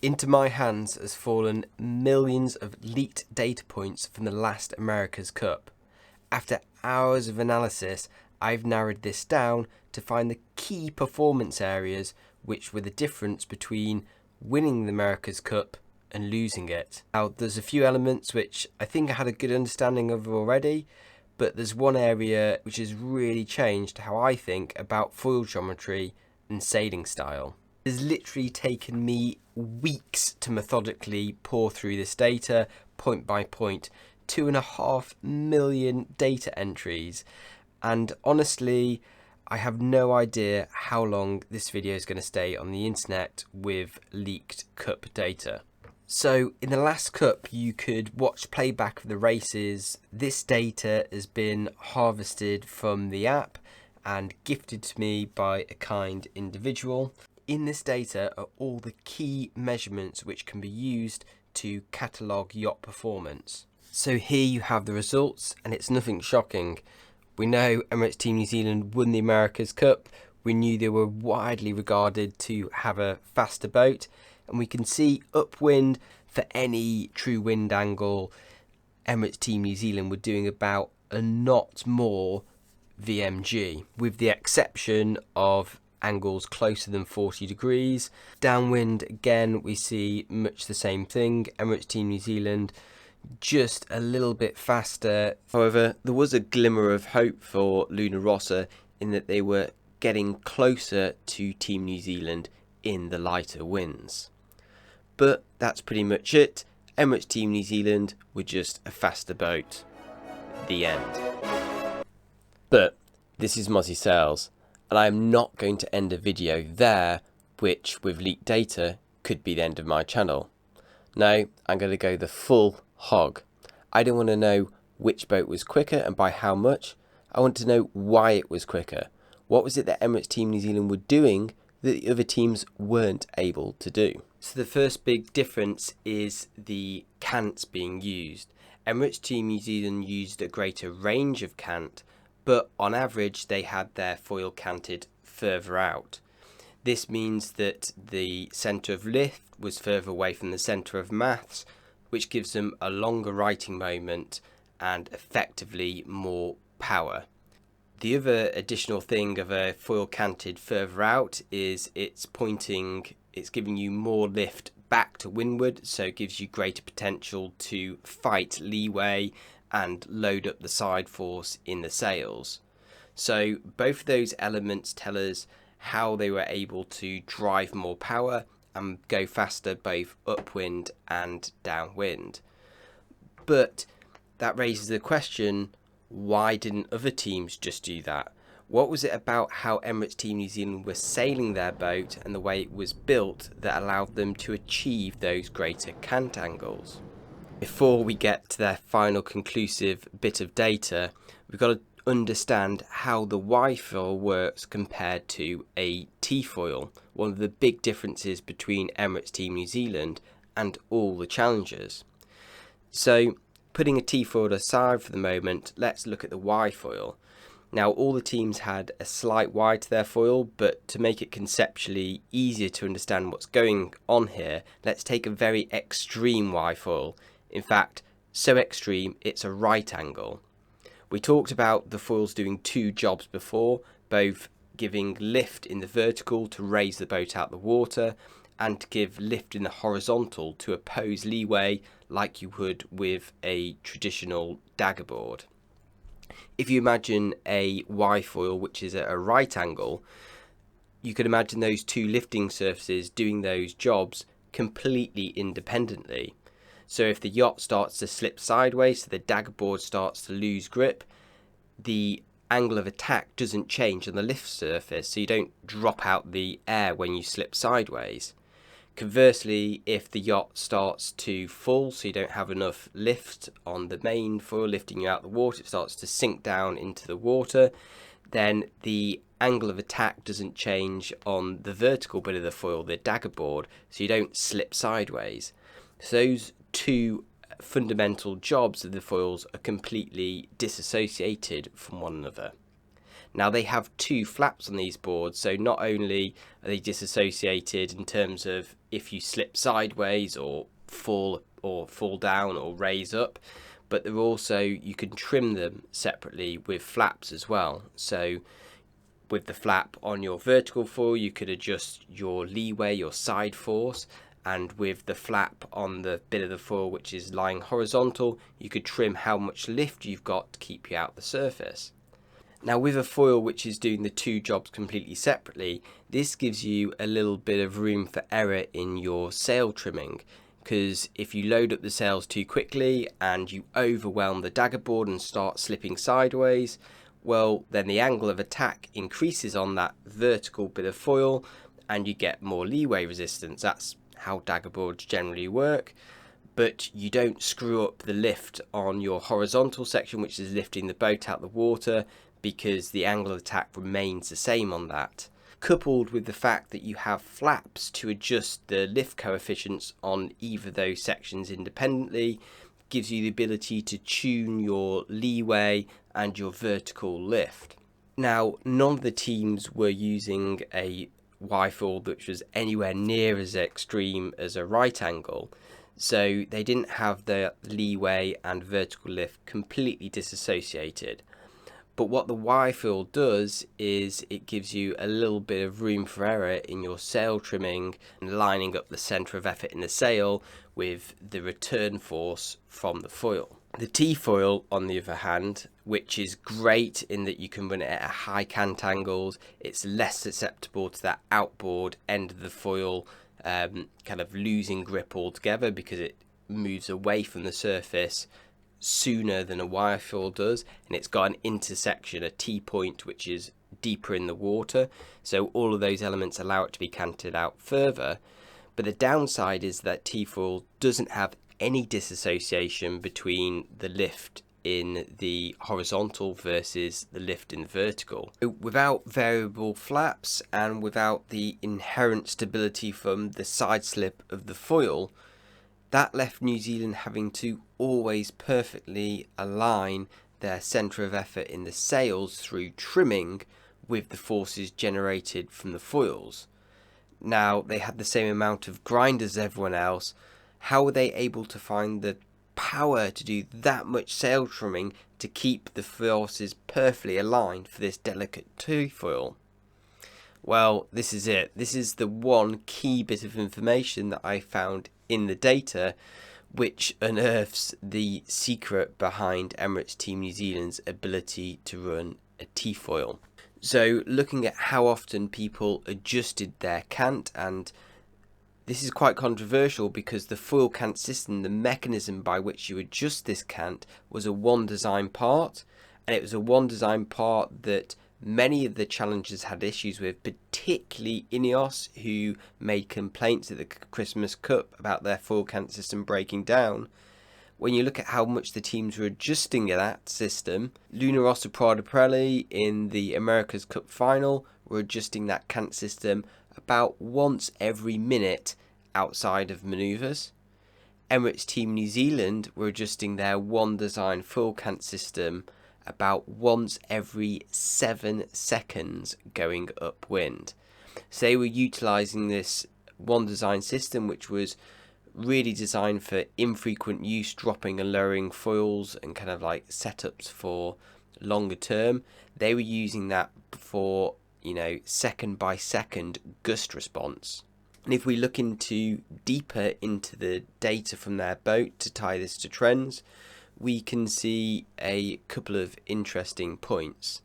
Into my hands has fallen millions of leaked data points from the last America's Cup. After hours of analysis, I've narrowed this down to find the key performance areas which were the difference between winning the America's Cup and losing it. Now, there's a few elements which I think I had a good understanding of already, but there's one area which has really changed how I think about foil geometry and sailing style. It has literally taken me weeks to methodically pour through this data, point by point, 2.5 million data entries, and honestly, I have no idea how long this video is going to stay on the internet with leaked cup data. So in the last cup, you could watch playback of the races. This data has been harvested from the app and gifted to me by a kind individual. In this data are all the key measurements which can be used to catalogue yacht performance. So here you have the results, and it's nothing shocking. We know Emirates Team New Zealand won the America's Cup. We knew they were widely regarded to have a faster boat, and we can see upwind for any true wind angle. Emirates Team New Zealand were doing about a knot more VMG, with the exception of angles closer than 40 degrees. Downwind, again, we see much the same thing. Emirates Team New Zealand just a little bit faster. However, there was a glimmer of hope for Luna Rossa in that they were getting closer to Team New Zealand in the lighter winds. But that's pretty much it. Emirates Team New Zealand were just a faster boat. The end. But this is Mozzy Sales, and I am not going to end a video there, which with leaked data could be the end of my channel. No, I'm going to go the full hog. I don't want to know which boat was quicker and by how much. I want to know why it was quicker. What was it that Emirates Team New Zealand were doing that the other teams weren't able to do? So the first big difference is the cants being used. Emirates Team New Zealand used a greater range of cant, but on average they had their foil canted further out. This means that the centre of lift was further away from the centre of mass, which gives them a longer righting moment and effectively more power. The other additional thing of a foil canted further out is it's giving you more lift back to windward, so it gives you greater potential to fight leeway and load up the side force in the sails. So both of those elements tell us how they were able to drive more power and go faster both upwind and downwind. But that raises the question, why didn't other teams just do that? What was it about how Emirates Team New Zealand were sailing their boat and the way it was built that allowed them to achieve those greater cant angles? Before we get to their final conclusive bit of data, we've got to understand how the Y-foil works compared to a T-foil, one of the big differences between Emirates Team New Zealand and all the challengers. So, putting a T-foil aside for the moment, let's look at the Y-foil. Now, all the teams had a slight Y to their foil, but to make it conceptually easier to understand what's going on here, let's take a very extreme Y-foil. In fact, so extreme it's a right angle. We talked about the foils doing two jobs before, both giving lift in the vertical to raise the boat out the water and to give lift in the horizontal to oppose leeway like you would with a traditional dagger board. If you imagine a Y-foil which is at a right angle, you could imagine those two lifting surfaces doing those jobs completely independently. So if the yacht starts to slip sideways, so the dagger board starts to lose grip, the angle of attack doesn't change on the lift surface, so you don't drop out the air when you slip sideways. Conversely, if the yacht starts to fall, so you don't have enough lift on the main foil lifting you out the water, it starts to sink down into the water, then the angle of attack doesn't change on the vertical bit of the foil, the dagger board, so you don't slip sideways. So those two fundamental jobs of the foils are completely disassociated from one another. Now they have two flaps on these boards, so not only are they disassociated in terms of if you slip sideways or fall down or raise up, but they're also, you can trim them separately with flaps as well. So with the flap on your vertical foil, you could adjust your leeway, your side force, and with the flap on the bit of the foil which is lying horizontal, you could trim how much lift you've got to keep you out the surface. Now with a foil which is doing the two jobs completely separately, this gives you a little bit of room for error in your sail trimming, because if you load up the sails too quickly and you overwhelm the dagger board and start slipping sideways, well then the angle of attack increases on that vertical bit of foil and you get more leeway resistance. That's how dagger boards generally work, but you don't screw up the lift on your horizontal section, which is lifting the boat out the water, because the angle of attack remains the same on that. Coupled with the fact that you have flaps to adjust the lift coefficients on either of those sections independently, gives you the ability to tune your leeway and your vertical lift. Now, none of the teams were using a Y-foil which was anywhere near as extreme as a right angle, so they didn't have the leeway and vertical lift completely disassociated. But what the Y-foil does is it gives you a little bit of room for error in your sail trimming and lining up the centre of effort in the sail with the return force from the foil. The T-foil, on the other hand, which is great in that you can run it at high cant angles, it's less susceptible to that outboard end of the foil kind of losing grip altogether, because it moves away from the surface sooner than a Y-foil does, and it's got an intersection, a T-point, which is deeper in the water, so all of those elements allow it to be canted out further. But the downside is that T-foil doesn't have any disassociation between the lift in the horizontal versus the lift in the vertical. Without variable flaps and without the inherent stability from the side slip of the foil, that left New Zealand having to always perfectly align their centre of effort in the sails through trimming with the forces generated from the foils. Now, they had the same amount of grind as everyone else. How were they able to find the power to do that much sail trimming to keep the forces perfectly aligned for this delicate T-foil? Well, this is it. This is the one key bit of information that I found in the data which unearths the secret behind Emirates Team New Zealand's ability to run a T-foil. So looking at how often people adjusted their cant, and this is quite controversial because the foil cant system, the mechanism by which you adjust this cant, was a one design part, and it was a one design part that many of the challengers had issues with, particularly Ineos, who made complaints at the Christmas Cup about their foil cant system breaking down. When you look at how much the teams were adjusting that system, Luna Rossa Prada Pirelli in the America's Cup final were adjusting that cant system about once every minute outside of manoeuvres. Emirates Team New Zealand were adjusting their one design full cant system about once every 7 seconds going upwind. So they were utilising this one design system, which was really designed for infrequent use, dropping and lowering foils and kind of like setups for longer term. They were using that for, second by second gust response. And if we look deeper into the data from their boat to tie this to trends, we can see a couple of interesting points.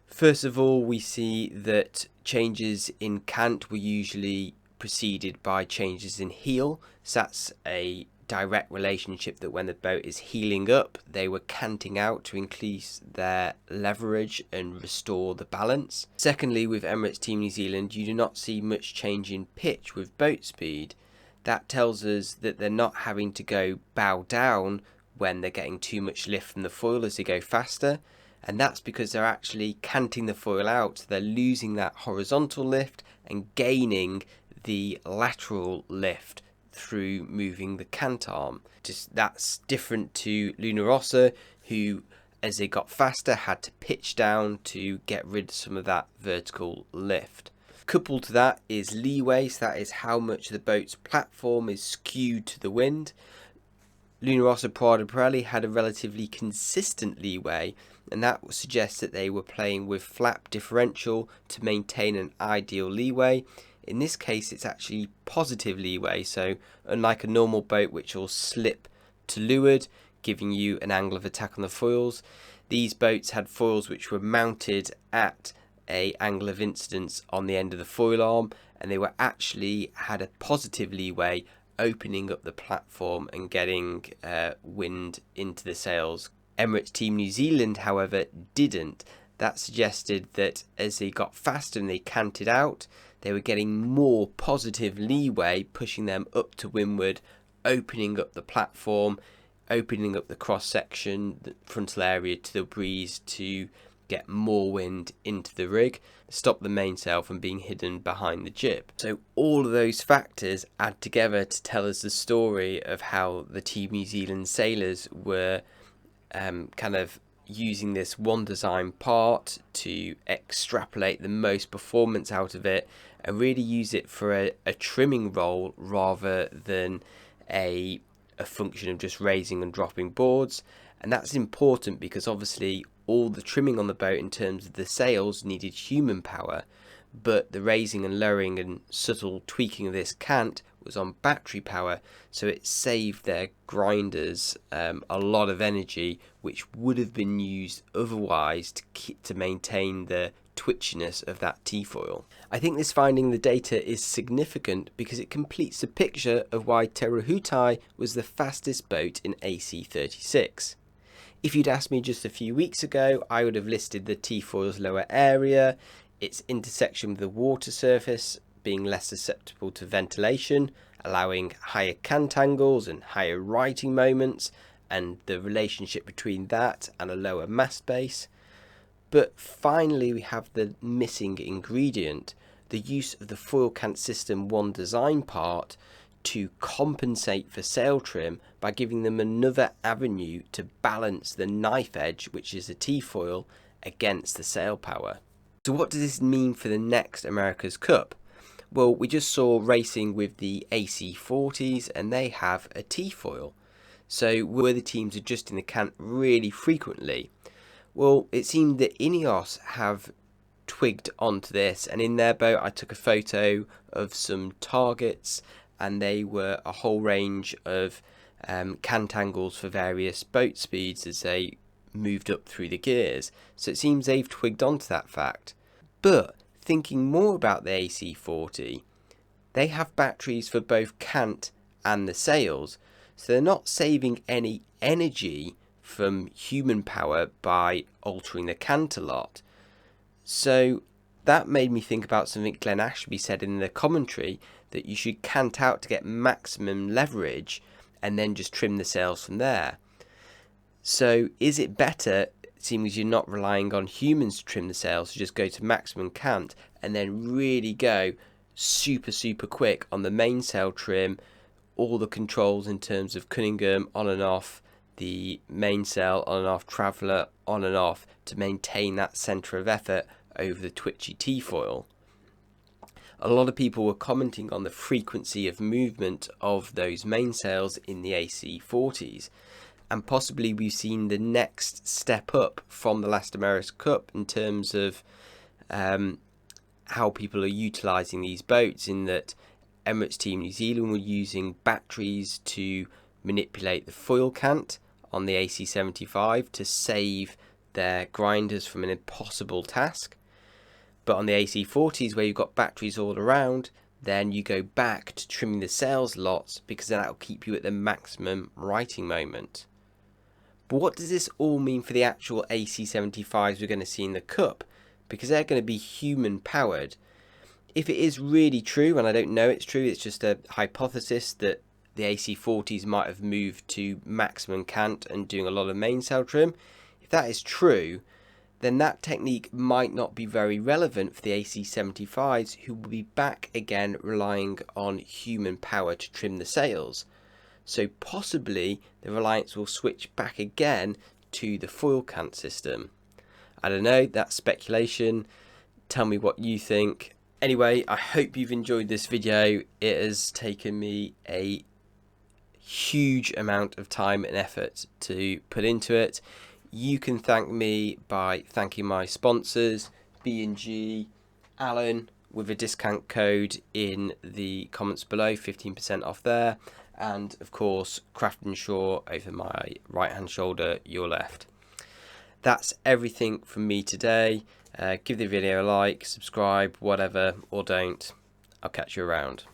First of all, we see that changes in cant were usually preceded by changes in heel. So that's a direct relationship that when the boat is heeling up, they were canting out to increase their leverage and restore the balance. Secondly, with Emirates Team New Zealand, you do not see much change in pitch with boat speed. That tells us that they're not having to go bow down when they're getting too much lift from the foil as they go faster, and that's because they're actually canting the foil out, so they're losing that horizontal lift and gaining the lateral lift through moving the cant arm. That's different to Luna Rossa, who as they got faster, had to pitch down to get rid of some of that vertical lift. Coupled to that is leeway, so that is how much the boat's platform is skewed to the wind. Luna Rossa Prada Pirelli had a relatively consistent leeway, and that suggests that they were playing with flap differential to maintain an ideal leeway. In this case, it's actually positive leeway, so unlike a normal boat which will slip to leeward, giving you an angle of attack on the foils, these boats had foils which were mounted at an angle of incidence on the end of the foil arm, and they were actually had a positive leeway, opening up the platform and getting wind into the sails. Emirates Team New Zealand, however, didn't. That suggested that as they got faster and they canted out, they were getting more positive leeway, pushing them up to windward, opening up the platform, opening up the cross section, the frontal area to the breeze to get more wind into the rig, stop the mainsail from being hidden behind the jib. So all of those factors add together to tell us the story of how the Team New Zealand sailors were kind of using this one design part to extrapolate the most performance out of it and really use it for a trimming role rather than a function of just raising and dropping boards. And that's important because obviously all the trimming on the boat in terms of the sails needed human power, but the raising and lowering and subtle tweaking of this cant was on battery power, so it saved their grinders a lot of energy which would have been used otherwise to maintain the twitchiness of that T-foil. I think this finding in the data is significant because it completes the picture of why Te Rahutai was the fastest boat in AC36. If you'd asked me just a few weeks ago, I would have listed the T-foil's lower area, its intersection with the water surface being less susceptible to ventilation, allowing higher cant angles and higher righting moments, and the relationship between that and a lower mast base. But finally we have the missing ingredient, the use of the foil cant system one design part to compensate for sail trim by giving them another avenue to balance the knife edge, which is the T-foil, against the sail power. So what does this mean for the next America's Cup? Well, we just saw racing with the AC40s and they have a T-foil. So were the teams adjusting the cant really frequently? Well, it seemed that Ineos have twigged onto this, and in their boat I took a photo of some targets and they were a whole range of cant angles for various boat speeds as they moved up through the gears. So it seems they've twigged onto that fact. But thinking more about the AC40, they have batteries for both cant and the sails, so they're not saving any energy from human power by altering the cant a lot. So that made me think about something Glenn Ashby said in the commentary, that you should cant out to get maximum leverage and then just trim the sails from there. So is it better, seeing as you're not relying on humans to trim the sails, to just go to maximum cant and then really go super quick on the mainsail trim, all the controls in terms of Cunningham on and off, the mainsail on and off, traveller on and off, to maintain that centre of effort over the twitchy T-foil? A lot of people were commenting on the frequency of movement of those mainsails in the AC40s, and possibly we've seen the next step up from the last America's Cup in terms of how people are utilising these boats, in that Emirates Team New Zealand were using batteries to manipulate the foil cant on the AC75 to save their grinders from an impossible task. But on the AC40s, where you've got batteries all around, then you go back to trimming the sails lots, because then that'll keep you at the maximum righting moment. But what does this all mean for the actual AC75s we're going to see in the Cup? Because they're going to be human powered. If it is really true, and I don't know it's true, it's just a hypothesis that the AC40s might have moved to maximum cant and doing a lot of mainsail trim. If that is true, then that technique might not be very relevant for the AC75s, who will be back again relying on human power to trim the sails. So possibly the reliance will switch back again to the foil cant system. I don't know, that's speculation. Tell me what you think. Anyway, I hope you've enjoyed this video. It has taken me a huge amount of time and effort to put into it. You can thank me by thanking my sponsors, B&G, Alan, with a discount code in the comments below, 15% off there, and of course Craft & Shaw over my right hand shoulder, your left. That's everything from me today. Give the video a like, subscribe, whatever, or don't. I'll catch you around.